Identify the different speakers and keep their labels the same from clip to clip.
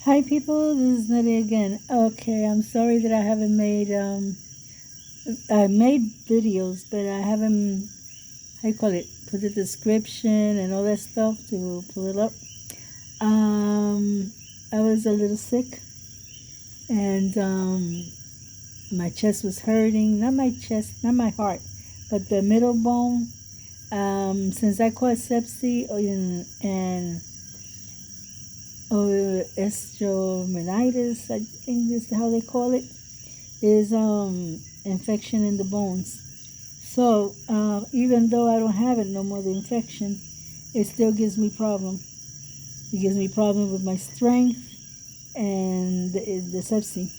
Speaker 1: Hi people, this is Nettie again. Okay, I'm sorry that I haven't made I made videos, but I haven't, how you call it, put the description and all that stuff to pull it up. I was a little sick, and my chest was hurting. Not my chest, not my heart, but the middle bone. Since I caught sepsis and osteomenitis, I think this is how they call it, is infection in the bones. So even though I don't have it no more, the infection, it still gives me problem. It gives me problem with my strength and the sepsis,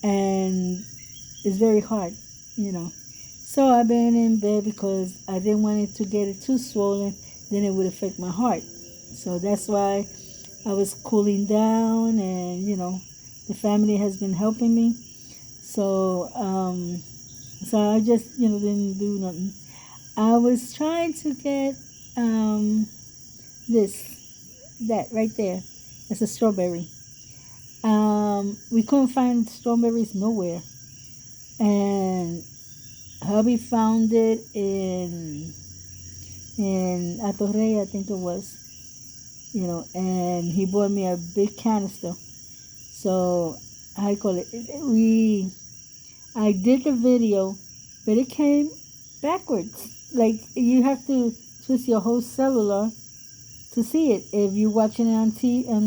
Speaker 1: and it's very hard. So I've been in bed because I didn't want it to get it too swollen, then it would affect my heart. So that's why I was cooling down, and the family has been helping me. So so I just didn't do nothing. I was trying to get that right there. It's a strawberry. We couldn't find strawberries nowhere, and hubby found it in Atorrey, I think it was. And he bought me a big canister. So I call it. I did the video, but it came backwards. Like you have to twist your whole cellular to see it. If you're watching it on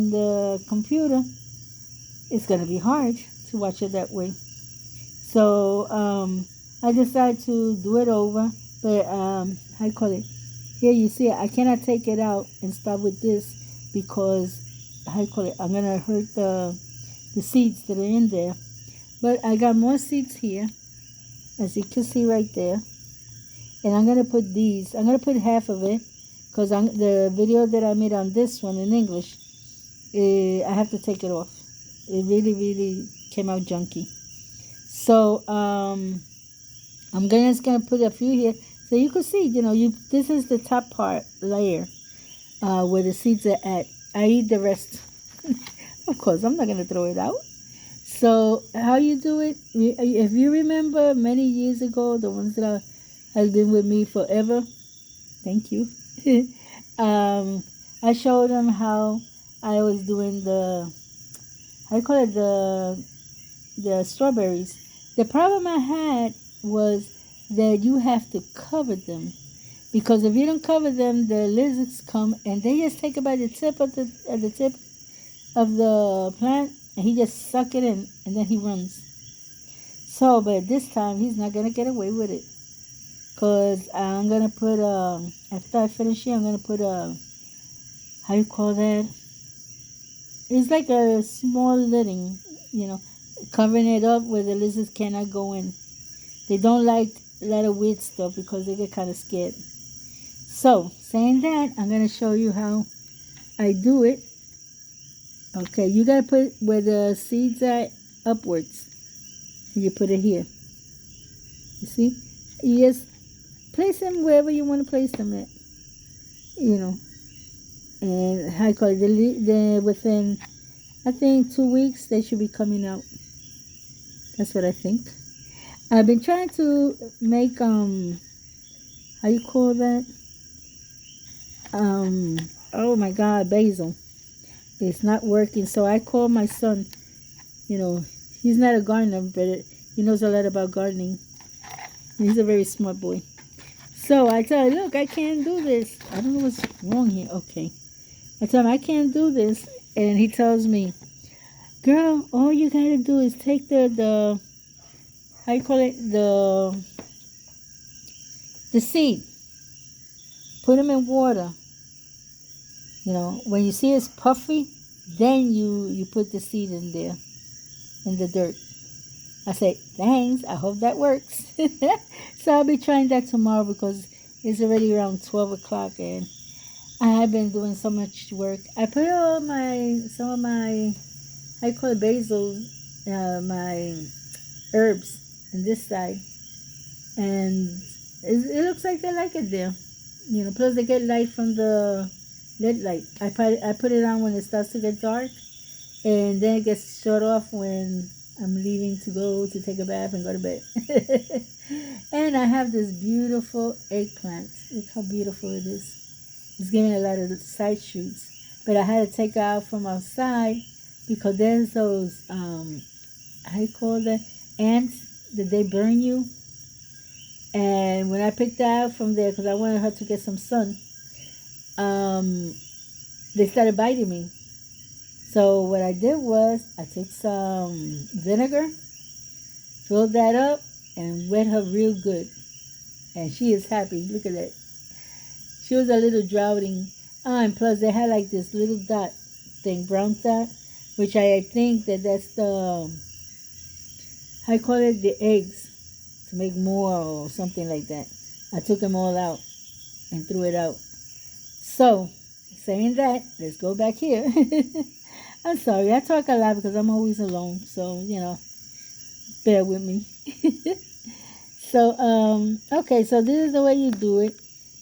Speaker 1: the computer, it's gonna be hard to watch it that way. So I decided to do it over, but I call it. Here you see it. I cannot take it out and start with this because I call it. I'm gonna hurt the seeds that are in there. But I got more seeds here, as you can see right there. And I'm gonna put these. I'm gonna put half of it because the video that I made on this one in English, I have to take it off. It really, really came out junky. So I'm just gonna put a few here so you can see. This is the top part layer where the seeds are at. I eat the rest. Of course, I'm not gonna throw it out. So how you do it? If you remember many years ago, the ones that has been with me forever. Thank you. I showed them how I was doing I call it the strawberries. The problem I had was that you have to cover them, because if you don't cover them, the lizards come and they just take it by the tip of the tip of the plant, and he just suck it in, and then he runs. So, but this time he's not gonna get away with it, cause I'm gonna put after I finish here, I'm gonna put how you call that? It's like a small lidding, covering it up where the lizards cannot go in. They don't like a lot of weird stuff because they get kind of scared. So, saying that, I'm gonna show you how I do it. Okay, you gotta put where the seeds are upwards. You put it here. You see? You just place them wherever you want to place them at. And I call it within, I think 2 weeks they should be coming out. That's what I think. I've been trying to make how you call that? Oh my God, basil. It's not working. So I called my son. He's not a gardener, but he knows a lot about gardening. He's a very smart boy. So I tell him, look, I can't do this. I don't know what's wrong here. Okay. I tell him I can't do this. And he tells me, girl, all you gotta do is take the how you call it, the seed, put them in water. When you see it's puffy, then you put the seed in there, in the dirt. I say, thanks, I hope that works. So I'll be trying that tomorrow because it's already around 12 o'clock and I have been doing so much work. I put some of my, I call it basil, my herbs on this side. And it looks like they like it there. Plus they get light from the LED light. I put it on when it starts to get dark, And then it gets shut off when I'm leaving to go to take a bath and go to bed. And I have this beautiful eggplant. Look how beautiful it is. It's giving a lot of side shoots. But I had to take it out from outside because there's those, how you call that, ants that they burn you. And when I picked it out from there, because I wanted her to get some sun, they started biting me. So what I did was I took some vinegar, filled that up, and wet her real good. And she is happy. Look at that. She was a little drowning. And plus they had like this little dot thing, brown dot, which I think that's the, I call it the eggs to make more or something like that. I took them all out and threw it out. So, saying that, let's go back here. I'm sorry, I talk a lot because I'm always alone. So, bear with me. So, okay, so this is the way you do it.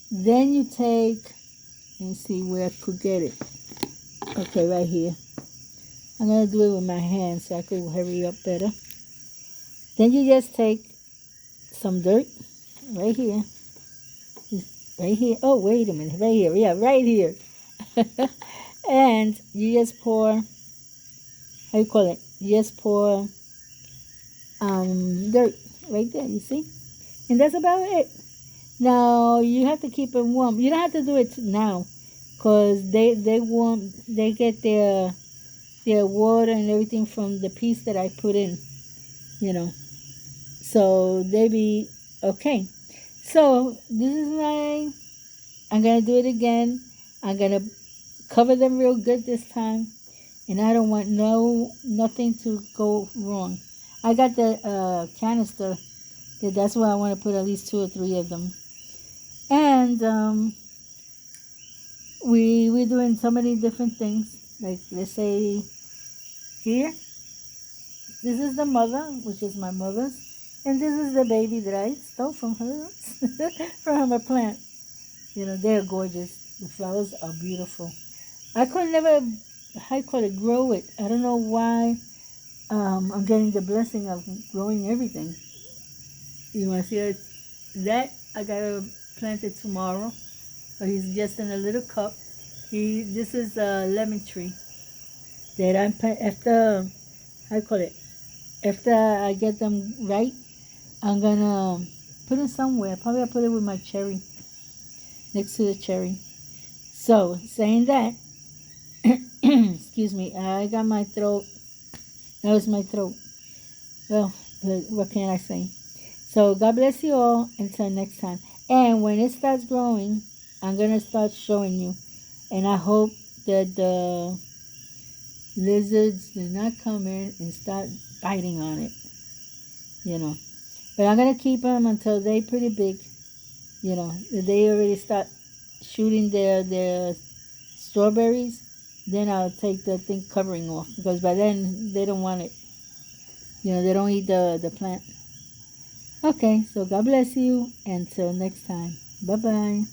Speaker 1: Then you take, let me see where I could get it. Okay, right here. I'm going to do it with my hands so I could hurry up better. Then you just take some dirt right here. Right here. Oh, wait a minute. Right here. Yeah, right here. And you just pour, how you call it? You just pour dirt right there, you see? And that's about it. Now, you have to keep it warm. You don't have to do it now because they get their water and everything from the piece that I put in, So they be okay. So this is I'm going to do it again. I'm going to cover them real good this time. And I don't want nothing to go wrong. I got the canister. That's where I want to put at least 2 or 3 of them. And we're doing so many different things. Like, let's say here, this is the mother, which is my mother's. And this is the baby that I stole from her, from her plant. They're gorgeous. The flowers are beautiful. I could never, how call it, grow it. I don't know why I'm getting the blessing of growing everything. You want to see it? That I got to plant it tomorrow. But he's just in a little cup. This is a lemon tree that after, how call it, after I get them right, I'm going to put it somewhere. Probably I'll put it with my cherry, next to the cherry. So, saying that, excuse me, I got my throat. That was my throat. Well, but what can I say? So, God bless you all. Until next time. And when it starts growing, I'm going to start showing you. And I hope that the lizards do not come in and start biting on it. But I'm going to keep them until they're pretty big. They already start shooting their strawberries. Then I'll take the thing covering off. Because by then, they don't want it. They don't eat the plant. Okay, so God bless you. Until next time. Bye-bye.